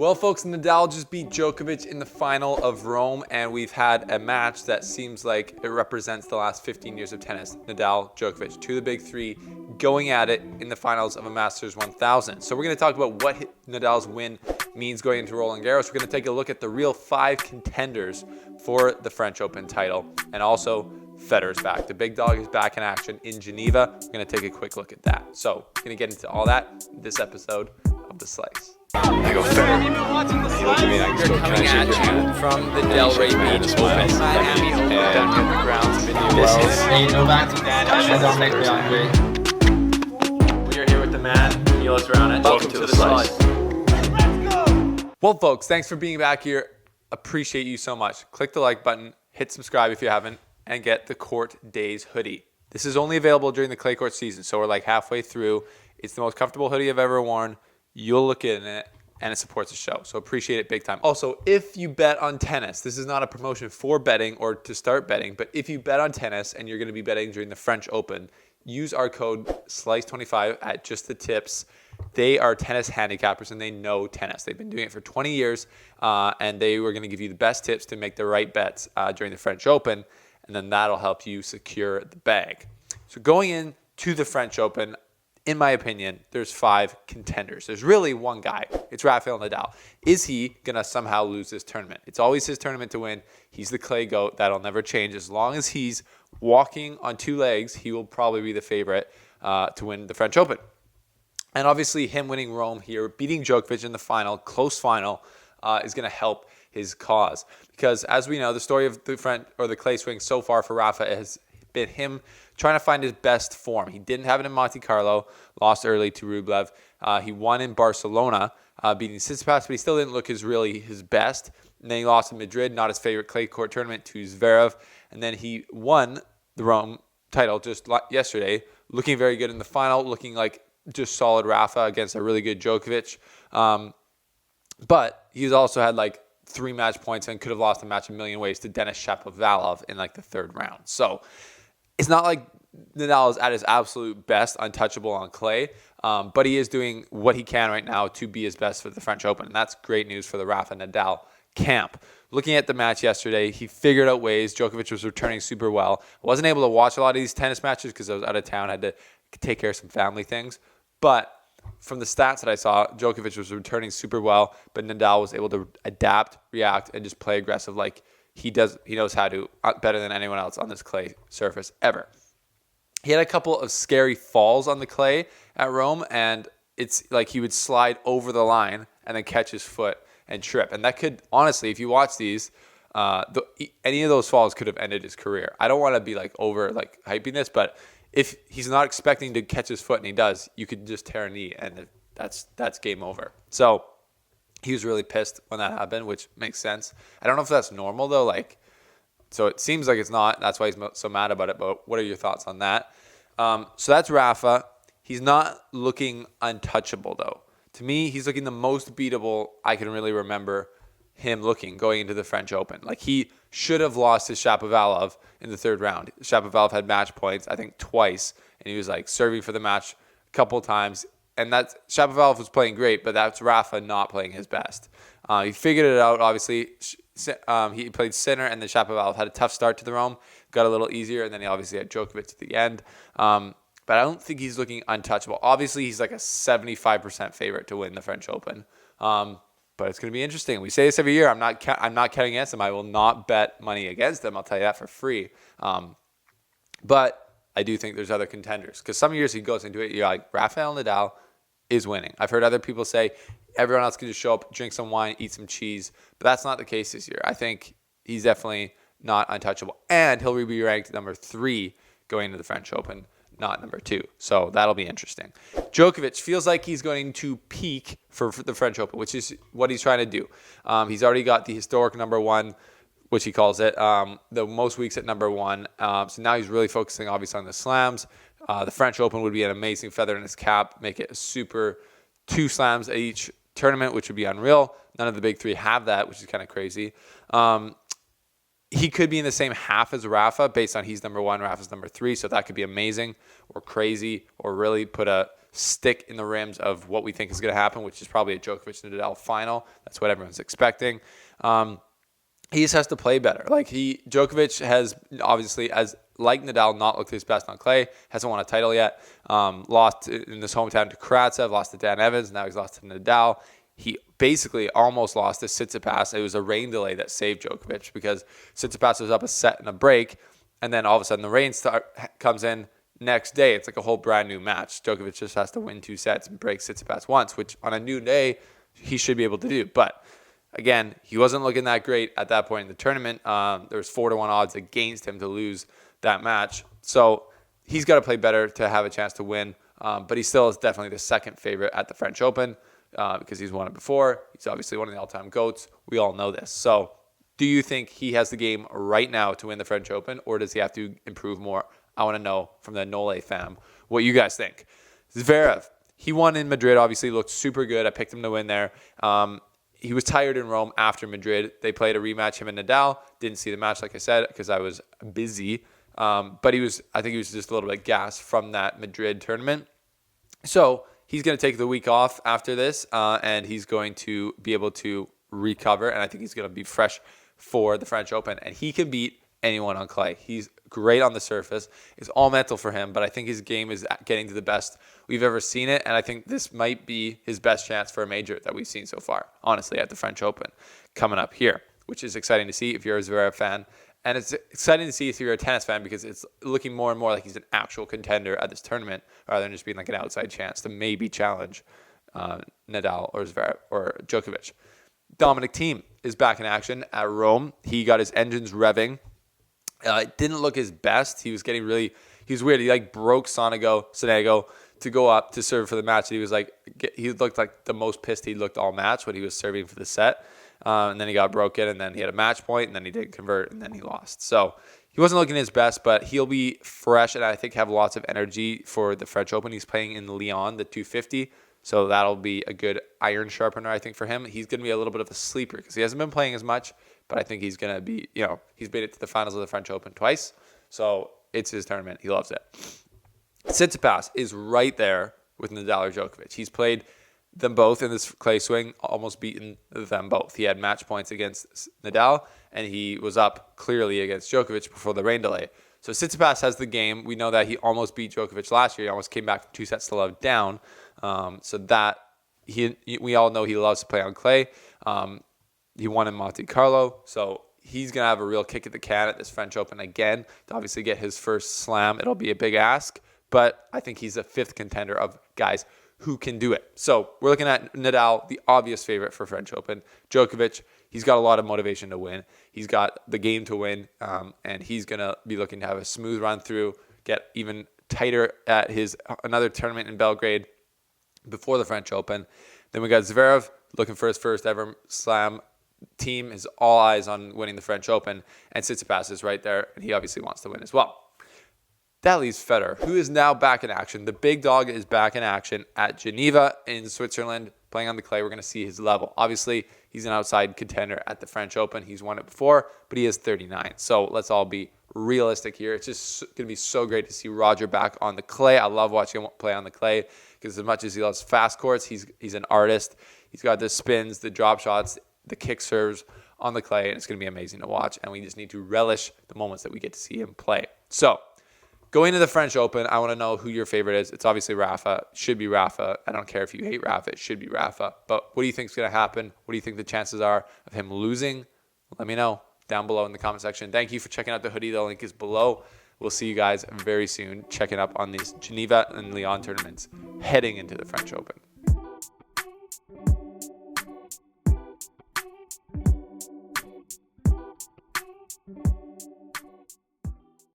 Well, folks, Nadal just beat Djokovic in the final of Rome, and we've had a match that seems like it represents the last 15 years of tennis. Nadal, Djokovic, two of the big three going at it in the finals of a Masters 1000. So we're going to talk about what Nadal's win means going into Roland Garros. We're going to take a look at the real 5 contenders for the French Open title, and also Federer's back. The big dog is back in action in Geneva. We're going to take a quick look at that. So we're going to get into all that in this episode of The Slice. I go Federer. Have you been watching The Slice? They're coming at you from the Delray Beach Open. Miami Open. Down here in the grounds. This is Novak Djokovic. We are here with the man, Niels Raunet. Welcome to The Slice. Well, folks, thanks for being back here. Appreciate you so much. Click the like button, hit subscribe if you haven't, and get the Court Days hoodie. This is only available during the clay court season, so we're like halfway through. It's the most comfortable hoodie I've ever worn. You'll look in it, and it supports the show. So appreciate it big time. Also, if you bet on tennis, this is not a promotion for betting or to start betting, but if you bet on tennis and you're going to be betting during the French Open, use our code SLICE25 at Just the Tips. They are tennis handicappers, and they know tennis. They've been doing it for 20 years, and they were going to give you the best tips to make the right bets during the French Open, and then that'll help you secure the bag. So going into the French Open, in my opinion, there's 5 contenders. There's really one guy. It's Rafael Nadal. Is he going to somehow lose this tournament? It's always his tournament to win. He's the clay goat. That'll never change. As long as he's walking on 2 legs, he will probably be the favorite to win the French Open. And obviously him winning Rome here, beating Djokovic in the final, close final, is going to help his cause. Because as we know, the story of the clay swing so far for Rafa has been him trying to find his best form. He didn't have it in Monte Carlo, lost early to Rublev. He won in Barcelona, beating Tsitsipas, but he still didn't look his best. And then he lost in Madrid, not his favorite clay court tournament, to Zverev. And then he won the Rome title just yesterday, looking very good in the final, looking like just solid Rafa against a really good Djokovic. But he's also had like 3 match points and could have lost the match a million ways to Denis Shapovalov in like the 3rd round. So it's not like Nadal is at his absolute best, untouchable on clay, but he is doing what he can right now to be his best for the French Open. And that's great news for the Rafa Nadal camp. Looking at the match yesterday, he figured out ways. Djokovic was returning super well. I wasn't able to watch a lot of these tennis matches because I was out of town, had to take care of some family things. But from the stats that I saw, Djokovic was returning super well, but Nadal was able to adapt, react, and just play aggressive like he does. He knows how to, better than anyone else on this clay surface ever. He had a couple of scary falls on the clay at Rome, and it's like he would slide over the line and then catch his foot and trip. And that could, honestly, if you watch these, any of those falls could have ended his career. I don't want to be hyping this, but if he's not expecting to catch his foot and he does, you could just tear a knee and that's game over. So he was really pissed when that happened, which makes sense. I don't know if that's normal though. So it seems like it's not. That's why he's so mad about it. But what are your thoughts on that? So that's Rafa. He's not looking untouchable though. To me, he's looking the most beatable I can really remember him looking going into the French Open. Like he should have lost to Shapovalov in the 3rd round. Shapovalov had match points, I think twice, and he was like serving for the match a couple times. And that's Shapovalov was playing great, but that's Rafa not playing his best. He figured it out, obviously. He played center, and then Shapovalov had a tough start to the Rome, got a little easier, and then he obviously had Djokovic at the end. But I don't think he's looking untouchable. Obviously, he's like a 75% favorite to win the French Open. But it's going to be interesting. We say this every year. I'm not counting against him. I will not bet money against him. I'll tell you that for free. But I do think there's other contenders. Because some years he goes into it, you're like, Rafael Nadal is winning. I've heard other people say everyone else can just show up, drink some wine, eat some cheese. But that's not the case this year. I think he's definitely not untouchable. And he'll be ranked number 3 going into the French Open, not number 2. So that'll be interesting. Djokovic feels like he's going to peak for the French Open, which is what he's trying to do. He's already got the historic number 1, which he calls it, the most weeks at number 1. So now he's really focusing obviously on the slams. The French Open would be an amazing feather in his cap, make it a super 2 slams at each tournament, which would be unreal. None of the big 3 have that, which is kind of crazy. He could be in the same half as Rafa based on he's number 1, Rafa's number 3. So that could be amazing or crazy or really put a stick in the rims of what we think is going to happen, which is probably a Djokovic and Nadal final. That's what everyone's expecting. He just has to play better. Djokovic has obviously, as like Nadal, not looked his best on clay. Hasn't won a title yet. Lost in his hometown to Karatsev, lost to Dan Evans. Now he's lost to Nadal. He basically almost lost to Tsitsipas. It was a rain delay that saved Djokovic because Tsitsipas was up a set and a break, and then all of a sudden the rain comes in. Next day, it's like a whole brand new match. Djokovic just has to win 2 sets and break Tsitsipas once, which on a new day he should be able to do. But again, he wasn't looking that great at that point in the tournament. There was 4-1 odds against him to lose that match. So he's got to play better to have a chance to win. But he still is definitely the second favorite at the French Open because he's won it before. He's obviously one of the all-time GOATs. We all know this. So do you think he has the game right now to win the French Open, or does he have to improve more? I want to know from the Nole fam what you guys think. Zverev, he won in Madrid, obviously looked super good. I picked him to win there. He was tired in Rome after Madrid. They played a rematch, him and Nadal. Didn't see the match, like I said, because I was busy. But I think he was just a little bit gassed from that Madrid tournament. So he's going to take the week off after this, and he's going to be able to recover. And I think he's going to be fresh for the French Open. And he can beat anyone on clay. He's great on the surface. It's all mental for him, but I think his game is getting to the best we've ever seen it, and I think this might be his best chance for a major that we've seen so far, honestly, at the French Open coming up here, which is exciting to see if you're a Zverev fan. And it's exciting to see if you're a tennis fan because it's looking more and more like he's an actual contender at this tournament rather than just being like an outside chance to maybe challenge Nadal or Zverev or Djokovic. Dominic Thiem is back in action at Rome. He got his engines revving. It didn't look his best. He was weird. He broke Sonego to go up to serve for the match. He looked like the most pissed he looked all match when he was serving for the set. And then he got broken, and then he had a match point, and then he didn't convert, and then he lost. So he wasn't looking his best, but he'll be fresh and I think have lots of energy for the French Open. He's playing in Lyon, the 250. So that'll be a good iron sharpener, I think, for him. He's going to be a little bit of a sleeper because he hasn't been playing as much, but I think he's going to be, he's made it to the finals of the French Open twice. So it's his tournament. He loves it. Tsitsipas is right there with Nadal or Djokovic. He's played them both in this clay swing, almost beaten them both. He had match points against Nadal, and he was up clearly against Djokovic before the rain delay. So Tsitsipas has the game. We know that he almost beat Djokovic last year. He almost came back from 2 sets to love down. We all know he loves to play on clay. He won in Monte Carlo, so he's going to have a real kick at the can at this French Open again to obviously get his first slam. It'll be a big ask, but I think he's a 5th contender of guys who can do it. So we're looking at Nadal, the obvious favorite for French Open. Djokovic, he's got a lot of motivation to win. He's got the game to win, and he's going to be looking to have a smooth run through, get even tighter at his another tournament in Belgrade before the French Open. Then we got Zverev looking for his first ever slam. Team is all eyes on winning the French Open, and Tsitsipas is right there, and he obviously wants to win as well. That leaves Federer, who is now back in action. The big dog is back in action at Geneva in Switzerland, playing on the clay. We're going to see his level. Obviously, he's an outside contender at the French Open. He's won it before, but he is 39. So let's all be realistic here. It's just going to be so great to see Roger back on the clay. I love watching him play on the clay because as much as he loves fast courts, he's an artist. He's got the spins, the drop shots, the kick serves on the clay, and it's going to be amazing to watch. And we just need to relish the moments that we get to see him play. So going to the French Open, I want to know who your favorite is. It's obviously Rafa. It should be Rafa. I don't care if you hate Rafa. It should be Rafa. But what do you think is going to happen? What do you think the chances are of him losing? Let me know down below in the comment section. Thank you for checking out the hoodie. The link is below. We'll see you guys very soon checking up on these Geneva and Lyon tournaments heading into the French Open.